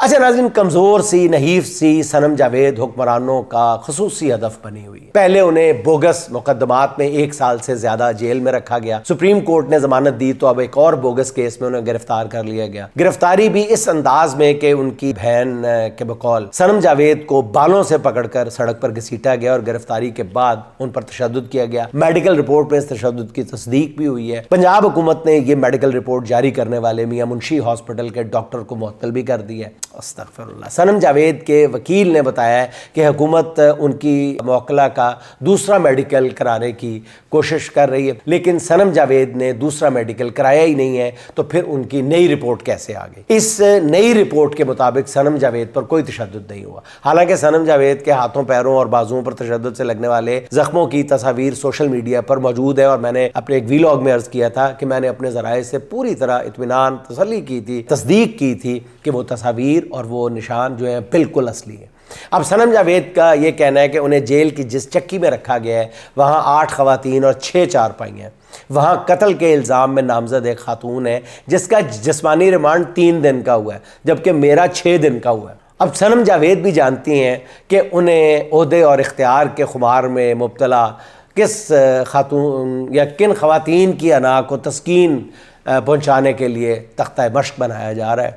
اچھا ناظرین، کمزور سی نحیف سی صنم جاوید حکمرانوں کا خصوصی ہدف بنی ہوئی ہے۔ پہلے انہیں بوگس مقدمات میں 1 سال سے زیادہ جیل میں رکھا گیا، سپریم کورٹ نے ضمانت دی تو اب ایک اور بوگس کیس میں انہیں گرفتار کر لیا گیا۔ گرفتاری بھی اس انداز میں کہ ان کی بہن کے بقول صنم جاوید کو بالوں سے پکڑ کر سڑک پر گھسیٹا گیا اور گرفتاری کے بعد ان پر تشدد کیا گیا۔ میڈیکل رپورٹ میں اس تشدد کی تصدیق بھی ہوئی ہے۔ پنجاب حکومت نے یہ میڈیکل رپورٹ جاری کرنے والے میاں منشی ہاسپٹل کے ڈاکٹر کو معطل بھی کر دیا ہے۔ استغفر اللہ۔ صنم جاوید کے وکیل نے بتایا ہے کہ حکومت ان کی موکلہ کا دوسرا میڈیکل کرانے کی کوشش کر رہی ہے، لیکن صنم جاوید نے دوسرا میڈیکل کرایا ہی نہیں ہے، تو پھر ان کی نئی رپورٹ کیسے آ گئی؟ اس نئی رپورٹ کے مطابق صنم جاوید پر کوئی تشدد نہیں ہوا، حالانکہ صنم جاوید کے ہاتھوں، پیروں اور بازوؤں پر تشدد سے لگنے والے زخموں کی تصاویر سوشل میڈیا پر موجود ہے، اور میں نے اپنے ایک ویلاگ میں عرض کیا تھا کہ میں نے اپنے ذرائع سے پوری طرح اطمینان تسلی کی تھی، تصدیق کی تھی کہ وہ تصاویر اور وہ نشان جو ہیں بالکل اصلی ہیں۔ اب صنم جاوید کا یہ کہنا ہے کہ انہیں جیل کی جس چکی میں رکھا گیا ہے وہاں 8 خواتین اور 6 چارپائی ہیں، وہاں قتل کے الزام میں نامزد ایک خاتون ہے جس کا جسمانی ریمانڈ 3 دن کا ہوا ہے، جبکہ میرا 6 دن کا ہوا ہے۔ اب صنم جاوید بھی جانتی ہیں کہ انہیں عہدے اور اختیار کے خمار میں مبتلا کس خاتون یا کن خواتین کی انا کو تسکین پہنچانے کے لیے تختہ مشق بنایا جا رہا ہے۔